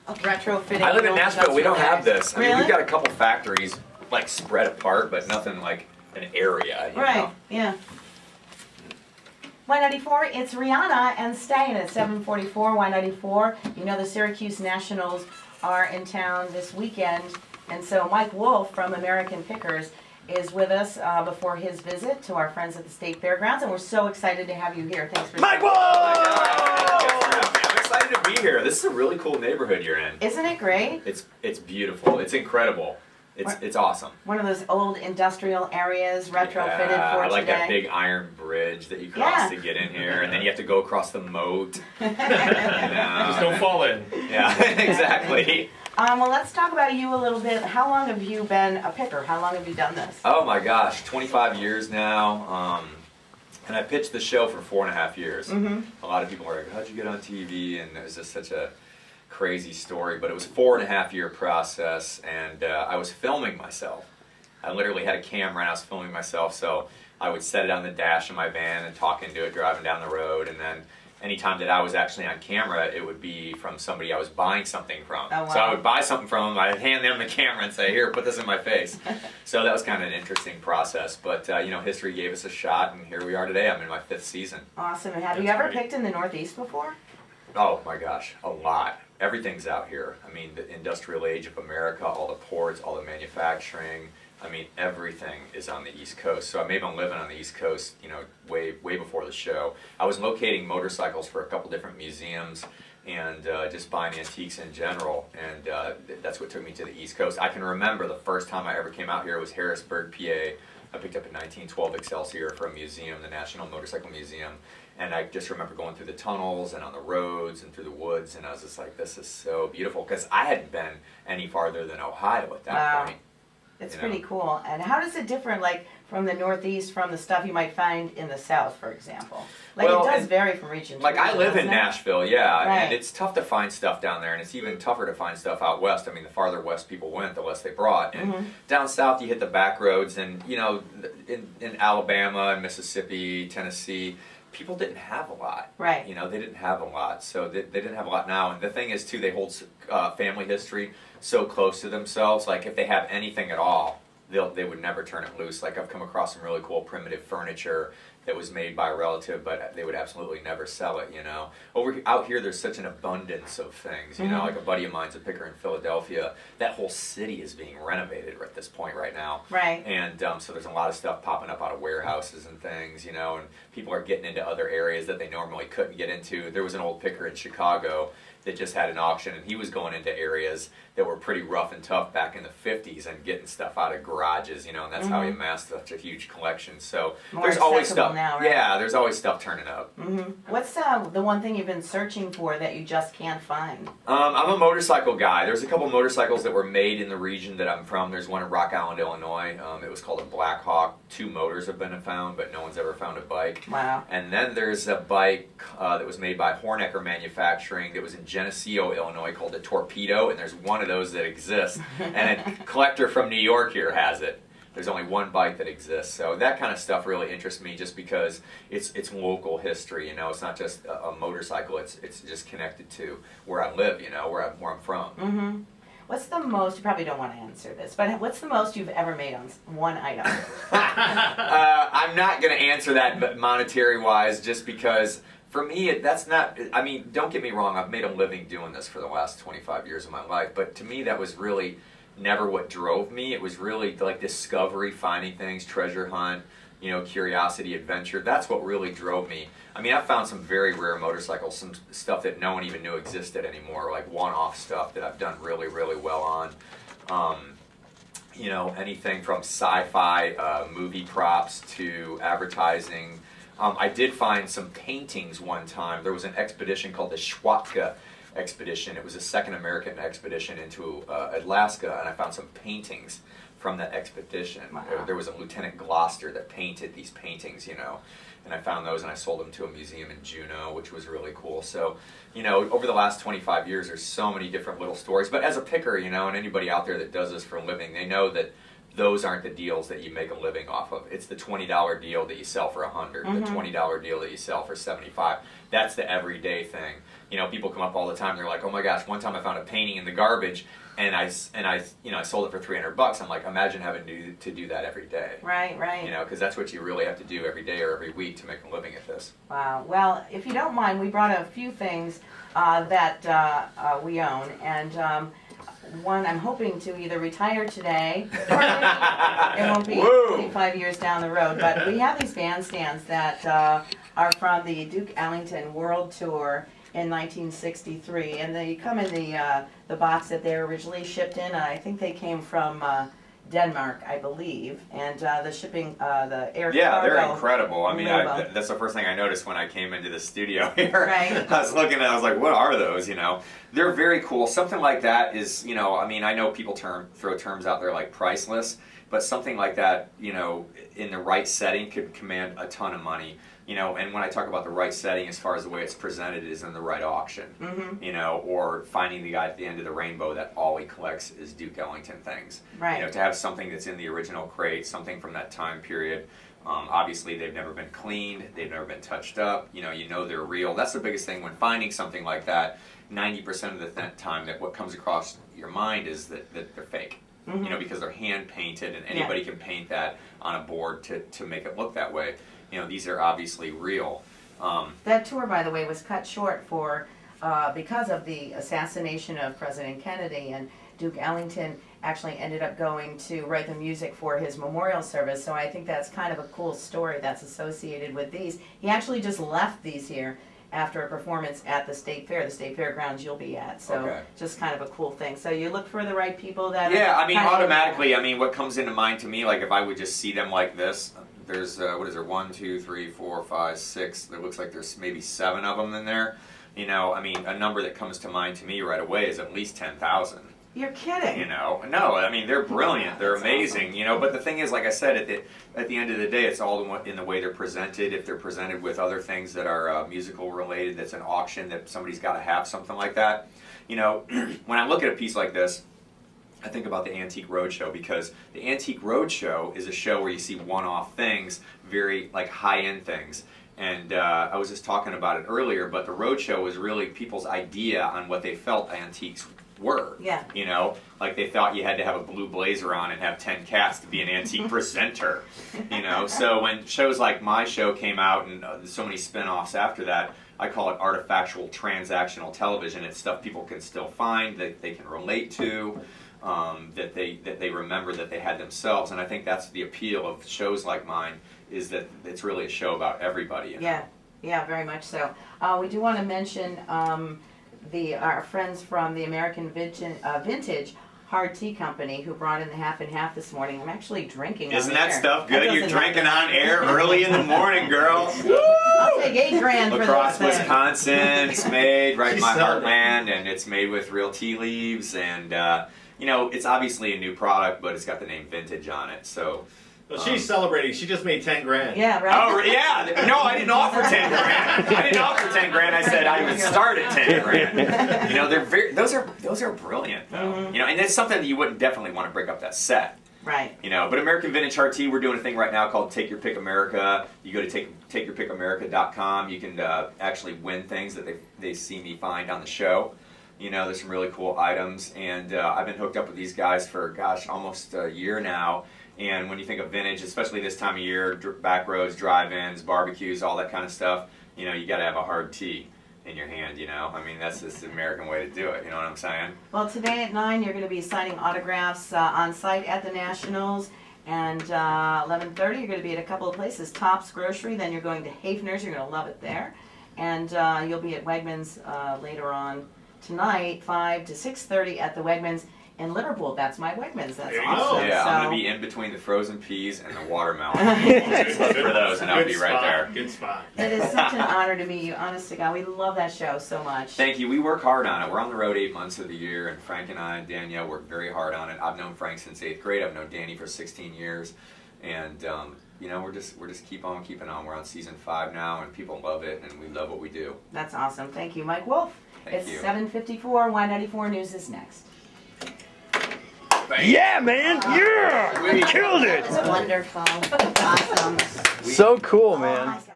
retrofitting. I live in Nashville. We don't have this. I mean, Really? we've got a couple factories like spread apart, but nothing like an area. You Right, know? yeah. Y94, it's Rihanna and staying at 744 Y94. You know the Syracuse Nationals are in town this weekend, and so Mike Wolfe from American Pickers is with us before his visit to our friends at the State Fairgrounds, and we're so excited to have you here. Thanks for Mike Wolfe! I'm excited to be here. This is a really cool neighborhood you're in. Isn't it great? It's beautiful. It's incredible. It's awesome. One of those old industrial areas retrofitted Yeah, for I like today. that big iron bridge that you cross to get in here, and then you have to go across the moat. Just don't fall in. Yeah, exactly. Well, let's talk about you a little bit. How long have you been a picker? How long have you done this? Oh my gosh, 25 years now. And I pitched the show for 4.5 years. Mm-hmm. A lot of people are like, how'd you get on TV? And it was just such a crazy story, but it was a 4.5 year process, and I was filming myself. I literally had a camera and I was filming myself, so I would set it on the dash of my van and talk into it driving down the road, and then anytime that I was actually on camera, it would be from somebody I was buying something from. Oh, wow. So I would buy something from them, I'd hand them the camera and say, here, put this in my face. So that was kind of an interesting process, but you know, history gave us a shot, and here we are today. I'm in my 5th season. Awesome. And have you ever picked in the Northeast before? Oh my gosh, a lot. Everything's out here. I mean, the industrial age of America, all the ports, all the manufacturing. I mean, everything is on the East Coast. So I made my living on the East Coast, you know, way before the show. I was locating motorcycles for a couple different museums and just buying antiques in general, and that's what took me to the East Coast. I can remember the first time I ever came out here was Harrisburg, PA. I picked up a 1912 Excelsior from a museum, the National Motorcycle Museum, and I just remember going through the tunnels and on the roads and through the woods, and I was just like, this is so beautiful, because I hadn't been any farther than Ohio at that point. It's pretty cool. And how does it differ, like, from the Northeast, from the stuff you might find in the South, for example? Like, Well, it does vary from region to Like, region, I live in doesn't it? Nashville, yeah, Right. and it's tough to find stuff down there, and it's even tougher to find stuff out west. I mean, the farther west people went, the less they brought. And down south, you hit the back roads, and, you know, in Alabama and Mississippi, Tennessee, people didn't have a lot. Right. You know, they didn't have a lot, so they didn't have a lot now. And the thing is, too, they hold family history so close to themselves. Like, if they have anything at all, they would never turn it loose. Like, I've come across some really cool primitive furniture that was made by a relative, but they would absolutely never sell it, you know. Out here, there's such an abundance of things, you know. Like, a buddy of mine's a picker in Philadelphia. That whole city is being renovated at this point right now. Right. And so there's a lot of stuff popping up out of warehouses and things, you know, and people are getting into other areas that they normally couldn't get into. There was an old picker in Chicago that just had an auction, and he was going into areas that were pretty rough and tough back in the 50s and getting stuff out of garages, you know, and that's how he amassed such a huge collection. So More there's always accessible stuff. now, right? Yeah, there's always stuff turning up. What's the one thing you've been searching for that you just can't find? I'm a motorcycle guy. There's a couple motorcycles that were made in the region that I'm from. There's one in Rock Island, Illinois. It was called a Black Hawk. 2 motors have been found, but no one's ever found a bike. Wow. And then there's a bike that was made by Hornecker Manufacturing that was in Geneseo, Illinois, called a Torpedo, and there's one of those that exists. And a collector from New York here has it. There's only one bike that exists. So that kind of stuff really interests me, just because it's local history, you know. It's not just a motorcycle, it's just connected to where I live, you know, where I'm from. What's the most, you probably don't want to answer this, but what's the most you've ever made on one item? I'm not going to answer that monetary-wise, just because for me, that's not, I mean, don't get me wrong, I've made a living doing this for the last 25 years of my life, but to me that was really never what drove me. It was really like discovery, finding things, treasure hunt, you know, curiosity, adventure. That's what really drove me. I mean, I found some very rare motorcycles, some stuff that no one even knew existed anymore, like one-off stuff that I've done really, really well on. You know, anything from sci-fi movie props to advertising. I did find some paintings one time. There was an expedition called the Schwatka expedition. It was a second American expedition into Alaska, and I found some paintings from that expedition. Wow. There was a Lieutenant Gloucester that painted these paintings, you know, and I found those and I sold them to a museum in Juneau, which was really cool. So, you know, over the last 25 years, there's so many different little stories. But as a picker, you know, and anybody out there that does this for a living, they know that those aren't the deals that you make a living off of. It's the $20 deal that you sell for $100, the $20 deal that you sell for $75. That's the everyday thing. You know, people come up all the time. They're like, "Oh my gosh, one time I found a painting in the garbage, and I sold it for $300." I'm like, imagine having to do that every day. Right, right. You know, because that's what you really have to do every day or every week to make a living at this. Wow. Well, if you don't mind, we brought a few things that we own, and one I'm hoping to either retire today, or maybe it won't be 25 years down the road. But we have these bandstands that are from the Duke Ellington World Tour in 1963, and they come in the box that they were originally shipped in. I think they came from Denmark, I believe, and the shipping, the air cargo. Yeah, they're incredible. I mean, label. that's the first thing I noticed when I came into the studio here. Right. I was looking at it, I was like, what are those, you know? They're very cool. Something like that is, you know, I mean, I know people throw terms out there like priceless, but something like that, you know, in the right setting could command a ton of money. You know, and when I talk about the right setting, as far as the way it's presented, is in the right auction. You know, or finding the guy at the end of the rainbow that all he collects is Duke Ellington things. Right. You know, to have something that's in the original crate, something from that time period. Obviously, they've never been cleaned, they've never been touched up. You know they're real. That's the biggest thing when finding something like that. 90% of the time, that what comes across your mind is that they're fake. You know, because they're hand painted, and anybody can paint that on a board to make it look that way. You know, these are obviously real. That tour, by the way, was cut short because of the assassination of President Kennedy, and Duke Ellington actually ended up going to write the music for his memorial service. So I think that's kind of a cool story that's associated with these. He actually just left these here after a performance at the State Fair, the State Fairgrounds you'll be at. So just kind of a cool thing. So you look for the right people that Yeah, I mean, automatically, I mean, what comes into mind to me, like if I would just see them like this, there's, what is there, 1, 2, 3, 4, 5, 6, it looks like there's maybe 7 of them in there. You know, I mean, a number that comes to mind to me right away is at least 10,000. You're kidding. You know, no, I mean, they're brilliant, they're amazing, you know, but the thing is, like I said, at the end of the day, it's all in the way they're presented. If they're presented with other things that are musical related, that's an auction, that somebody's got to have something like that. You know, when I look at a piece like this, I think about the Antique Roadshow, because the Antique Roadshow is a show where you see one-off things, very like high-end things. And I was just talking about it earlier, but the Roadshow was really people's idea on what they felt antiques were. Yeah. You know, like they thought you had to have a blue blazer on and have 10 cats to be an antique presenter. You know, so when shows like my show came out, and so many spin-offs after that, I call it artifactual transactional television. It's stuff people can still find, that they can relate to. That they remember that they had themselves, and I think that's the appeal of shows like mine, is that it's really a show about everybody. You know? Yeah, very much so. We do want to mention our friends from the American Vintage Hard Tea Company, who brought in the half and half this morning. I'm actually drinking. Isn't that stuff good? You're drinking on air early in the morning, girl. I'll take $8,000 for Across this thing. Wisconsin, it's made right in my heartland, and it's made with real tea leaves, and you know, it's obviously a new product, but it's got the name Vintage on it, so. Well, she's celebrating. She just made 10 grand. Yeah, right. Oh, yeah. No, I didn't offer 10 grand. I didn't offer 10 grand. I said I would start at 10 grand. You know, those are brilliant, though. You know, and it's something that you wouldn't definitely want to break up that set. Right. You know, but American Vintage Hard Tea, we're doing a thing right now called Take Your Pick America. You go to takeyourpickamerica.com. You can actually win things that they see me find on the show. You know, there's some really cool items, and I've been hooked up with these guys for, gosh, almost a year now. And when you think of vintage, especially this time of year, back roads, drive-ins, barbecues, all that kind of stuff, you know, you got to have a hard tea in your hand, you know. I mean, that's just the American way to do it, you know what I'm saying? Well, today at 9, you're going to be signing autographs on site at the Nationals. And 11:30, you're going to be at a couple of places. Tops Grocery, then you're going to Hafner's. You're going to love it there. And you'll be at Wegmans later on tonight, 5 to 6:30 at the Wegmans in Liverpool. That's my Wegmans. That's awesome. Yeah, so. I'm going to be in between the frozen peas and the watermelon. Look for those, and I'll be right there. Good spot. It is such an honor to meet you, honest to God. We love that show so much. Thank you. We work hard on it. We're on the road 8 months of the year, and Frank and I and Danielle work very hard on it. I've known Frank since 8th grade. I've known Danny for 16 years. And, you know, we're just keep on keeping on. We're on season 5 now, and people love it, and we love what we do. That's awesome. Thank you, Mike Wolfe. Thank It's you. 7:54. Y94 News is next. Bam. Yeah, man. Yeah. You killed it. It's wonderful. Awesome. So cool, man.